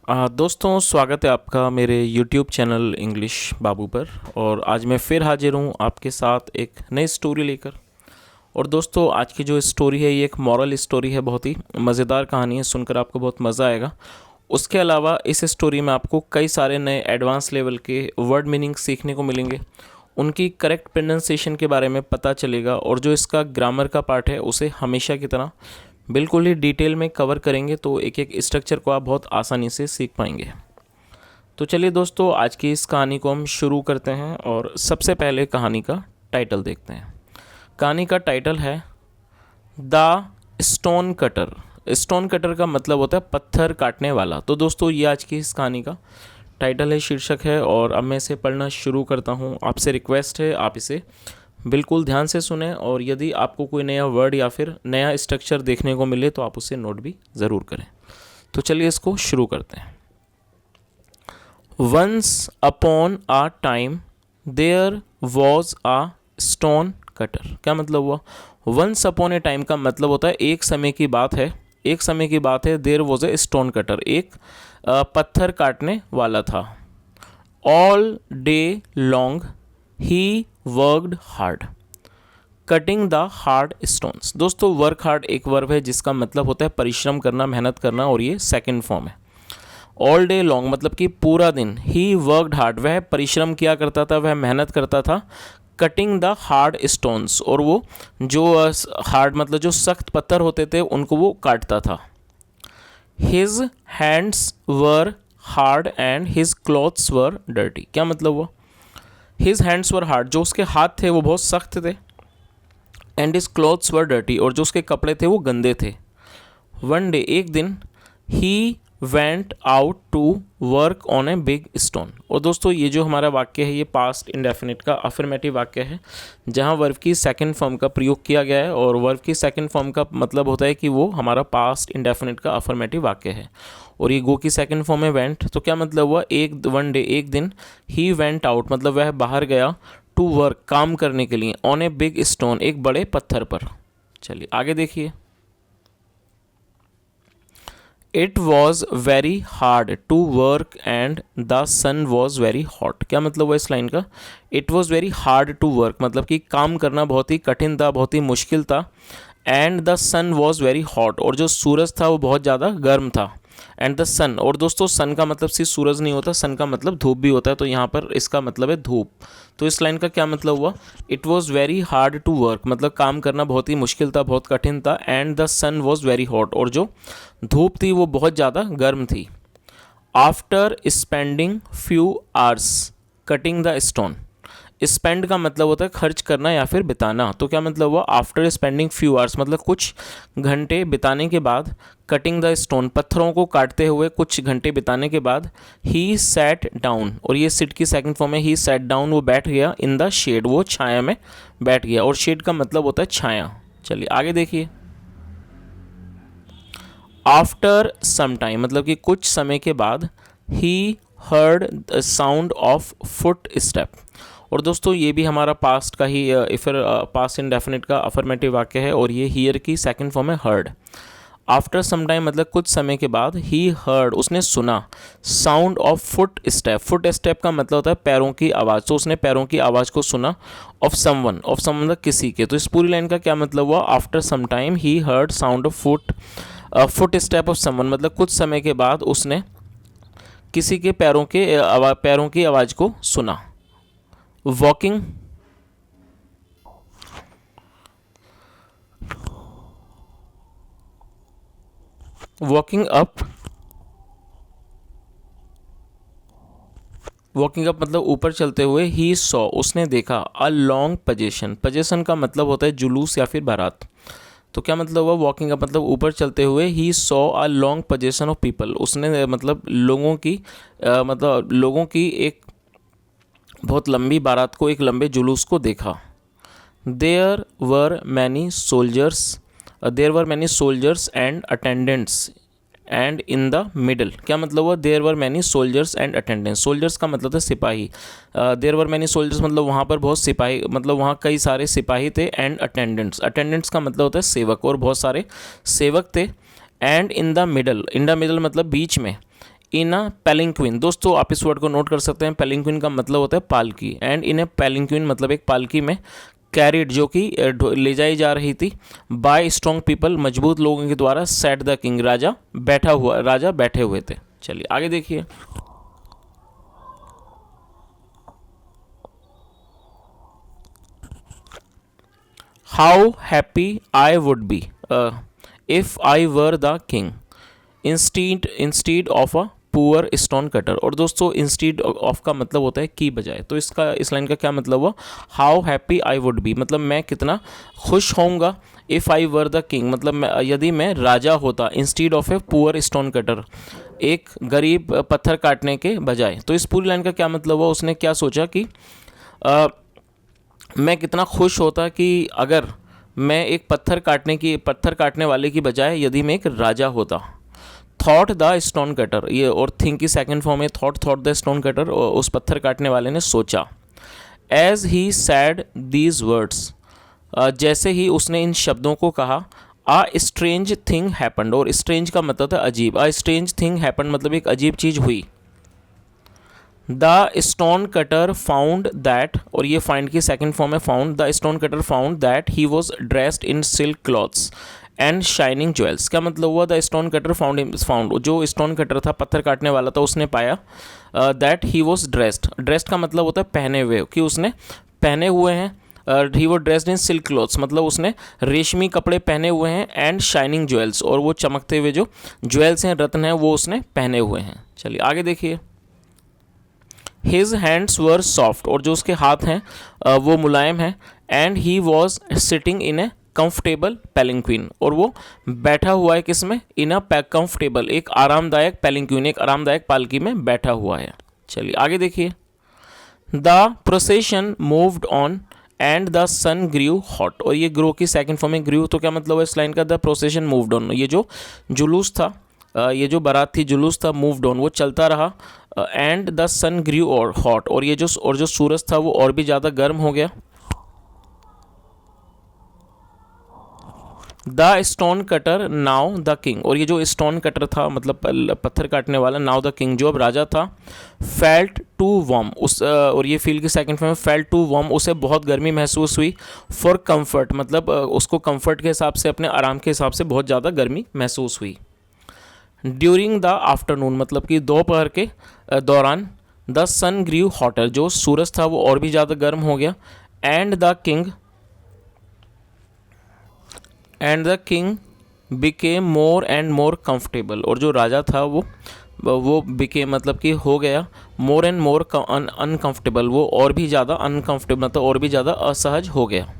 दोस्तों, स्वागत है आपका मेरे YouTube चैनल इंग्लिश बाबू पर। और आज मैं फिर हाजिर हूँ आपके साथ एक नई स्टोरी लेकर। और दोस्तों, आज की जो स्टोरी है ये एक मॉरल स्टोरी है, बहुत ही मज़ेदार कहानी है, सुनकर आपको बहुत मज़ा आएगा। उसके अलावा इस स्टोरी में आपको कई सारे नए एडवांस लेवल के वर्ड मीनिंग सीखने को मिलेंगे, उनकी करेक्ट प्रोनाउंसिएशन के बारे में पता चलेगा, और जो इसका ग्रामर का पार्ट है उसे हमेशा की तरह बिल्कुल ही डिटेल में कवर करेंगे, तो एक एक स्ट्रक्चर को आप बहुत आसानी से सीख पाएंगे। तो चलिए दोस्तों, आज की इस कहानी को हम शुरू करते हैं और सबसे पहले कहानी का टाइटल देखते हैं। कहानी का टाइटल है the stone cutter. Stone cutter का मतलब होता है पत्थर काटने वाला। तो दोस्तों, ये आज की इस कहानी का टाइटल है, शीर्षक है, और अब मैं इसे पढ़ना शुरू करता हूँ। आपसे रिक्वेस्ट है आप इसे बिल्कुल ध्यान से सुने, और यदि आपको कोई नया वर्ड या फिर नया स्ट्रक्चर देखने को मिले तो आप उसे नोट भी ज़रूर करें। तो चलिए इसको शुरू करते हैं। Once upon a time there was a stone cutter. क्या मतलब हुआ? वंस अपॉन ए टाइम का मतलब होता है एक समय की बात है, एक समय की बात है। There was a stone cutter, एक पत्थर काटने वाला था। All day long he worked hard cutting the hard stones. दोस्तों, वर्क हार्ड एक वर्ब है जिसका मतलब होता है परिश्रम करना, मेहनत करना, और ये सेकंड फॉर्म है। ऑल डे लॉन्ग मतलब कि पूरा दिन। ही वर्कड हार्ड, वह परिश्रम किया करता था, वह मेहनत करता था। कटिंग द हार्ड स्टोन्स, और वो जो हार्ड मतलब जो सख्त पत्थर होते थे उनको वो काटता था। His hands were hard and his clothes were dirty. क्या मतलब हुआ? हिज हैंड्स वर हार्ड, जो उसके हाथ थे वो बहुत सख्त थे। And his clothes were dirty, और जो उसके कपड़े थे वो गंदे थे। वन डे, एक दिन, he went out to work on a big stone. और दोस्तों, ये जो हमारा वाक्य है ये पास्ट इंडेफिनिट का अफर्मेटिव वाक्य है, जहाँ वर्ब की सेकंड फॉर्म का प्रयोग किया गया है। और वर्ब की सेकंड फॉर्म का मतलब होता है कि वो हमारा पास्ट इंडेफिनिट का अफर्मेटिव वाक्य है। और ये गो की सेकंड फॉर्म है वेंट। तो क्या मतलब हुआ? वन डे, एक दिन, ही वेंट आउट मतलब वह बाहर गया, टू वर्क काम करने के लिए, ऑन ए बिग स्टोन एक बड़े पत्थर पर। चलिए आगे देखिए। It was very hard to work and the sun was very hot. क्या मतलब हुआ इस लाइन का? It was very hard to work मतलब कि काम करना बहुत ही कठिन था, बहुत ही मुश्किल था। And the sun was very hot, और जो सूरज था वो बहुत ज़्यादा गर्म था। एंड द सन, और दोस्तों सन का मतलब सिर्फ सूरज नहीं होता, सन का मतलब धूप भी होता है, तो यहाँ पर इसका मतलब है धूप। तो इस लाइन का क्या मतलब हुआ? It was very hard to work मतलब काम करना बहुत ही मुश्किल था, बहुत कठिन था। And the sun was very hot, और जो धूप थी वो बहुत ज़्यादा गर्म थी। After spending few hours cutting the stone. Spend का मतलब होता है खर्च करना या फिर बिताना। तो क्या मतलब हुआ? आफ्टर स्पेंडिंग फ्यू आवर्स मतलब कुछ घंटे बिताने के बाद, कटिंग द स्टोन पत्थरों को काटते हुए कुछ घंटे बिताने के बाद, ही सैट डाउन, और ये सिट की सेकंड फॉर्म है। ही सैट डाउन, वो बैठ गया, इन द शेड वो छाया में बैठ गया, और शेड का मतलब होता है छाया। चलिए आगे देखिए। आफ्टर सम टाइम मतलब कि कुछ समय के बाद, he heard the sound of foot step. और दोस्तों, ये भी हमारा पास्ट का ही फिर पास्ट इंडेफिनिट का अफर्मेटिव वाक्य है, और ये हियर की सेकंड फॉर्म है हर्ड। आफ्टर सम टाइम मतलब कुछ समय के बाद, ही हर्ड उसने सुना, sound of foot step. Foot step का मतलब होता है पैरों की आवाज़, तो उसने पैरों की आवाज़ को सुना। ऑफ समवन मतलब किसी के। तो इस पूरी लाइन का क्या मतलब हुआ? After some time he heard sound of foot step of someone मतलब कुछ समय के बाद उसने किसी के पैरों की आवाज़ को सुना। वॉकिंग अप, वॉकिंग अप मतलब ऊपर चलते हुए। ही सॉ उसने देखा, अ लॉन्ग पजेशन का मतलब होता है जुलूस या फिर बारात। तो क्या मतलब हुआ? वॉकिंग अप मतलब ऊपर चलते हुए। He saw a long possession of people, उसने मतलब लोगों की एक बहुत लंबी बारात को, एक लंबे जुलूस को देखा। There were many soldiers and attendants and in the middle. क्या मतलब हुआ? There were many soldiers and attendants. Soldiers का मतलब है सिपाही। देयर वर मैनी सोल्जर्स मतलब वहाँ पर बहुत सिपाही, मतलब वहाँ कई सारे सिपाही थे। एंड अटेंडेंट्स का मतलब होता है सेवक, और बहुत सारे सेवक थे। एंड इन द मिडल मतलब बीच में, इन अ पैलिंक्विन। दोस्तों आप इस वर्ड को नोट कर सकते हैं, पैलिंक्विन का मतलब होता है पालकी, एंड इन ए पैलिंक्विन मतलब एक पालकी में, कैरिड जो कि ले जाई जा रही थी, बाय स्ट्रॉन्ग पीपल मजबूत लोगों के द्वारा, सेट द किंग राजा बैठे हुए थे। चलिए आगे देखिए। How happy I would be if I were the king instead of a poor stone cutter. और दोस्तों इंस्टीड ऑफ का मतलब होता है की बजाय, तो इस लाइन का क्या मतलब हुआ, how happy I would be मतलब मैं कितना खुश होऊंगा, if I were the king मतलब यदि मैं राजा होता, instead of a poor stone cutter एक गरीब पत्थर काटने के बजाय। तो इस पूरी लाइन का क्या मतलब हुआ, उसने क्या सोचा कि मैं कितना खुश होता कि अगर मैं एक पत्थर काटने वाले की बजाय यदि मैं एक राजा होता। थॉट द स्टोन कटर, ये और थिंक की सेकंड फॉर्म है थॉट द स्टोन कटर, उस पत्थर काटने वाले ने सोचा। As he said these words, जैसे ही उसने इन शब्दों को कहा, आ स्ट्रेंज थिंग हैपन्ड, और स्ट्रेंज का मतलब था अजीब, आ स्ट्रेंज थिंग हैपन्ड मतलब एक अजीब चीज़ हुई। The stone cutter found that, और ये फाइंड की सेकंड फॉर्म है found, the stone cutter found that he was dressed in silk clothes and shining jewels. क्या मतलब हुआ, द स्टोन कटर फाउंड जो स्टोन कटर था पत्थर काटने वाला था, उसने पाया दैट ही वॉज ड्रेस्ड का मतलब होता है पहने हुए, कि उसने पहने हुए हैं, ही वो ड्रेस्ड इन सिल्क क्लॉथ्स मतलब उसने रेशमी कपड़े पहने हुए हैं, एंड शाइनिंग ज्वेल्स और वो चमकते हुए जो ज्वेल्स हैं रत्न हैं वो उसने पहने हुए हैं। चलिए आगे देखिए। हिज हैंड्स वर सॉफ्ट, और जो उसके हाथ हैं वो मुलायम हैं, and he was sitting in a comfortable palanquin, और वो बैठा हुआ है किसमें, इन अ कंफर्टेबल एक आरामदायक पैलिंक्विन एक आरामदायक पालकी में बैठा हुआ है। चलिए आगे देखिए। The procession moved on and the sun grew hot, और ये ग्रो की सेकंड फॉर्म में ग्रीव, तो क्या मतलब है इस लाइन का, द प्रोसेशन मूव्ड ऑन, ये जो जुलूस था ये जो बारात थी जुलूस था, मूव्ड ऑन वो चलता रहा, एंड द सन ग्रीव और हॉट, और ये जो सूरज था वो और भी ज़्यादा गर्म हो गया। The stone cutter now the king, और ये जो स्टोन कटर था मतलब पत्थर काटने वाला, नाउ द किंग जो अब राजा था, फेल्ट टू वार्म और ये फील की सेकंड फॉर्म में फेल्ट टू वार्म, उसे बहुत गर्मी महसूस हुई, फॉर कंफर्ट मतलब उसको कंफर्ट के हिसाब से अपने आराम के हिसाब से बहुत ज़्यादा गर्मी महसूस हुई। ड्यूरिंग द आफ्टरनून मतलब कि दोपहर के दौरान, द सन ग्रीव हॉटर जो सूरज था वो और भी ज़्यादा गर्म हो गया, and the king became more and more comfortable, और जो राजा था वो बिकेम मतलब कि हो गया मोर एंड मोर अनकंफर्टेबल, वो और भी ज़्यादा अनकंफर्टेबल मतलब और भी ज़्यादा असहज हो गया।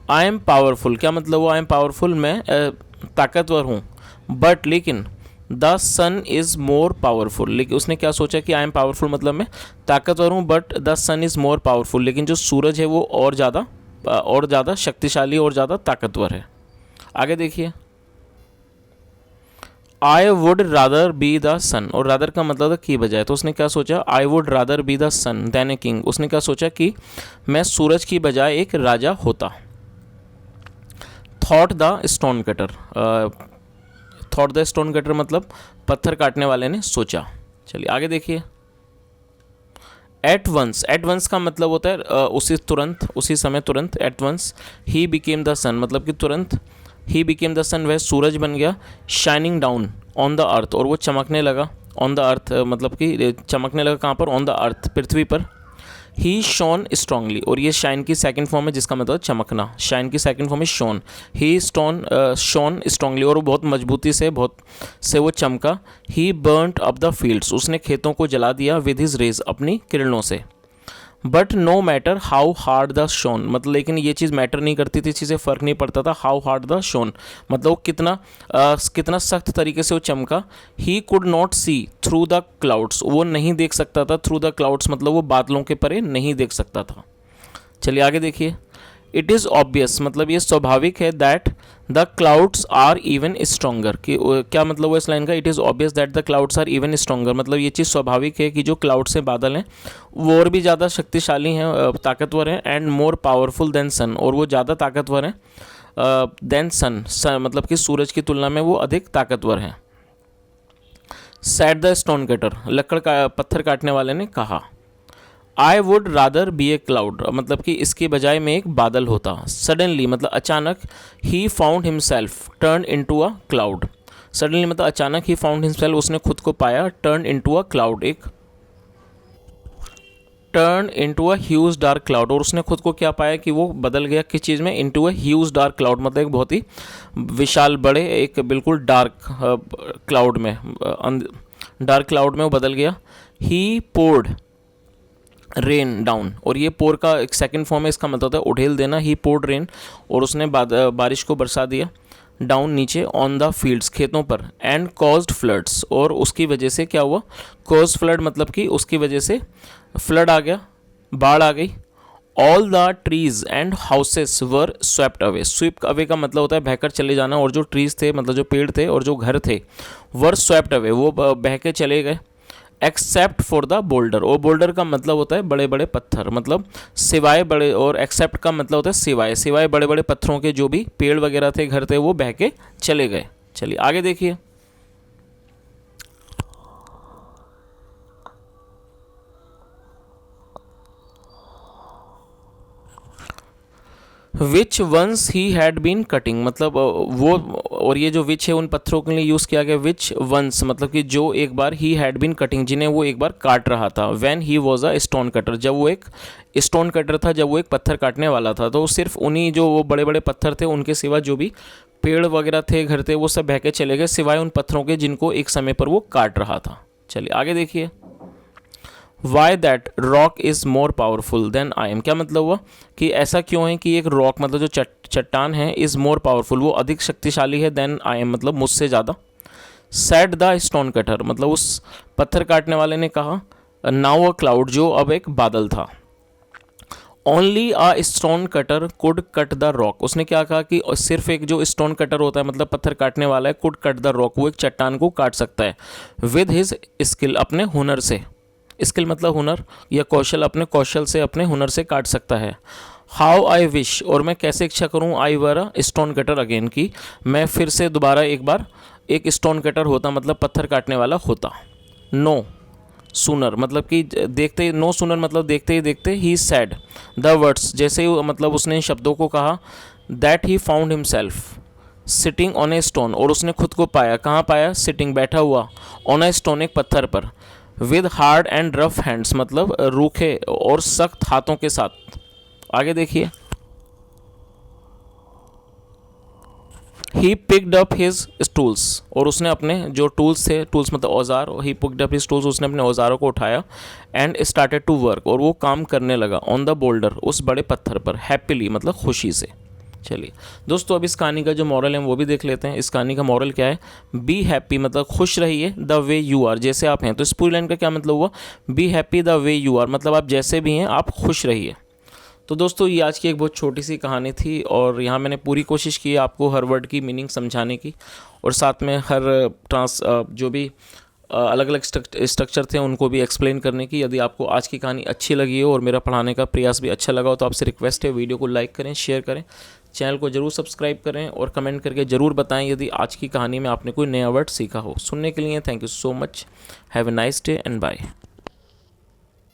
आई एम पावरफुल, क्या मतलब वो आई एम पावरफुल मैं ताकतवर हूँ, बट लेकिन the sun is more powerful, लेकिन उसने क्या सोचा कि आई एम पावरफुल मतलब मैं ताकतवर हूँ, but the sun is more powerful, लेकिन जो सूरज है वो और ज़्यादा शक्तिशाली और ज़्यादा ताकतवर है। आगे देखिए। I would rather be the sun, और रादर का मतलब था की बजाय, तो उसने क्या सोचा, I would rather be the sun than a king, उसने क्या सोचा कि मैं सूरज की बजाय एक राजा होता। Thought the stone cutter, thought the stone cutter मतलब पत्थर काटने वाले ने सोचा। चलिए आगे देखिए। एट वंस का मतलब होता है उसी समय तुरंत, at once he became the sun मतलब कि तुरंत, ही बिकेम द सन वह सूरज बन गया, shining down on the earth और वो चमकने लगा, ऑन द अर्थ मतलब कि चमकने लगा कहाँ पर, ऑन द अर्थ पृथ्वी पर। ही शॉन स्ट्रांगली, और ये शाइन की सेकंड फॉर्म है जिसका मतलब चमकना, शाइन की सेकंड फॉर्म है शॉन, ही शॉन स्ट्रांगली और वो बहुत मजबूती से वो चमका। ही बर्नट अप द फील्ड्स, उसने खेतों को जला दिया, विद हिज रेज अपनी किरणों से। But no matter how hard the shone, मतलब लेकिन ये चीज़ मैटर नहीं करती थी, चीज़ें फ़र्क नहीं पड़ता था, हाउ हार्ड द शोन मतलब वो कितना सख्त तरीके से वो चमका। He could not see through the clouds, वो नहीं देख सकता था, थ्रू द क्लाउड्स मतलब वो बादलों के परे नहीं देख सकता था। चलिए आगे देखिए। इट इज़ ऑब्वियस मतलब ये स्वाभाविक है, that the clouds are even stronger, कि क्या मतलब वो इस लाइन का, it is obvious that the clouds are even stronger मतलब ये चीज़ स्वाभाविक है कि जो क्लाउड्स से बादल हैं वो और भी ज़्यादा शक्तिशाली हैं, ताकतवर हैं, एंड मोर पावरफुल देन सन, और वो ज़्यादा ताकतवर हैं देन सन मतलब कि सूरज की तुलना में वो अधिक ताकतवर हैं। सैड द स्टोन कटर, लकड़ का पत्थर काटने वाले ने कहा। आई would rather B A cloud, मतलब कि इसके बजाय में एक बादल होता। सडनली मतलब अचानक, he found himself turn into a cloud. Suddenly मतलब अचानक, ही फाउंड हिमसेल्फ उसने खुद को पाया, टर्न इनटू अ क्लाउड एक turn into a huge dark cloud, और उसने खुद को क्या पाया कि वो बदल गया किस चीज़ में, into a huge dark cloud, मतलब एक बहुत ही विशाल बड़े एक बिल्कुल डार्क क्लाउड में, डार्क क्लाउड में वो बदल गया। ही पोर्ड रेन डाउन, और ये पोर का एक सेकंड फॉर्म है, इसका मतलब होता है उड़ेल देना। ही पोर्ड रेन, और उसने बारिश को बरसा दिया, डाउन नीचे, ऑन द फील्ड्स खेतों पर, एंड कॉज्ड फ्लड्स, और उसकी वजह से क्या हुआ, कॉज फ्लड मतलब कि उसकी वजह से फ्लड आ गया, बाढ़ आ गई। All the trees and houses were swept away, sweep away का मतलब होता है बहकर चले जाना, और जो ट्रीज थे मतलब जो पेड़ थे और जो घर थे, वर स्वेप्ट अवे वो बह के चले गए। एक्सेप्ट फॉर द बोल्डर, और बोल्डर का मतलब होता है बड़े बड़े पत्थर, मतलब सिवाय बड़े, और एक्सेप्ट का मतलब होता है सिवाय, सिवाय बड़े बड़े पत्थरों के जो भी पेड़ वगैरह थे, घर थे, वो बह के चले गए। चलिए आगे देखिए। Which once he had been cutting, मतलब वो, और ये जो विच है उन पत्थरों के लिए यूज़ किया गया। विच वंस मतलब कि जो एक बार, ही हैड बीन कटिंग जिन्हें वो एक बार काट रहा था। When he was a stone cutter, जब वो एक स्टोन कटर था, जब वो एक पत्थर काटने वाला था, तो सिर्फ उन्हीं जो वो बड़े बड़े पत्थर थे उनके सिवा जो भी पेड़ वगैरह थे, घर थे, वो सब बह के चले गए, सिवाय उन पत्थरों के जिनको एक समय पर वो काट रहा था। चलिए आगे देखिए। Why that rock is more powerful than I am, क्या मतलब हुआ कि ऐसा क्यों है कि एक रॉक मतलब जो चट्टान है, इज़ मोर पावरफुल वो अधिक शक्तिशाली है, देन आई एम मतलब मुझसे ज़्यादा। सेड द स्टोन कटर मतलब उस पत्थर काटने वाले ने कहा। नाउ अ क्लाउड जो अब एक बादल था। Only a stone cutter could cut the rock, उसने क्या कहा कि सिर्फ एक जो स्टोन कटर होता है मतलब पत्थर काटने वाला है, कुड कट द रॉक वो एक चट्टान को काट सकता है, विद हिज स्किल अपने हुनर से। स्किल मतलब हुनर या कौशल, अपने कौशल से अपने हुनर से काट सकता है। हाउ आई विश, और मैं कैसे इच्छा करूँ, आई वर अ स्टोन कटर अगेन की मैं फिर से दोबारा एक बार एक स्टोन कटर होता, मतलब पत्थर काटने वाला होता। नो सूनर मतलब कि देखते ही, नो सूनर मतलब देखते ही देखते, ही सैड द वर्ड्स जैसे ही मतलब उसने इन शब्दों को कहा, that he found himself sitting on a stone, और उसने खुद को पाया, कहाँ पाया, सिटिंग बैठा हुआ, ऑन ए स्टोन एक पत्थर पर, with hard and rough hands मतलब रूखे और सख्त हाथों के साथ। आगे देखिए। He picked up his tools, और उसने अपने जो टूल्स थे, टूल्स मतलब औजार, he picked up his tools उसने अपने औजारों को उठाया, एंड स्टार्टेड टू वर्क और वो काम करने लगा, ऑन द बोल्डर उस बड़े पत्थर पर, हैप्पीली मतलब खुशी से। चलिए दोस्तों, अब इस कहानी का जो मॉरल है वो भी देख लेते हैं। इस कहानी का मॉरल क्या है, बी हैप्पी मतलब खुश रहिए, द वे यू आर जैसे आप हैं। तो इस पूरी लाइन का क्या मतलब हुआ, be happy the way you are मतलब आप जैसे भी हैं आप खुश रहिए। तो दोस्तों ये आज की एक बहुत छोटी सी कहानी थी, और यहाँ मैंने पूरी कोशिश की आपको हर वर्ड की मीनिंग समझाने की, और साथ में हर जो भी अलग अलग स्ट्रक्चर थे उनको भी एक्सप्लेन करने की। यदि आपको आज की कहानी अच्छी लगी हो और मेरा पढ़ाने का प्रयास भी अच्छा लगा हो, तो आपसे रिक्वेस्ट है वीडियो को लाइक करें, शेयर करें, चैनल को जरूर सब्सक्राइब करें, और कमेंट करके ज़रूर बताएं यदि आज की कहानी में आपने कोई नया वर्ड सीखा हो। सुनने के लिए thank you so much. Have a nice day and bye.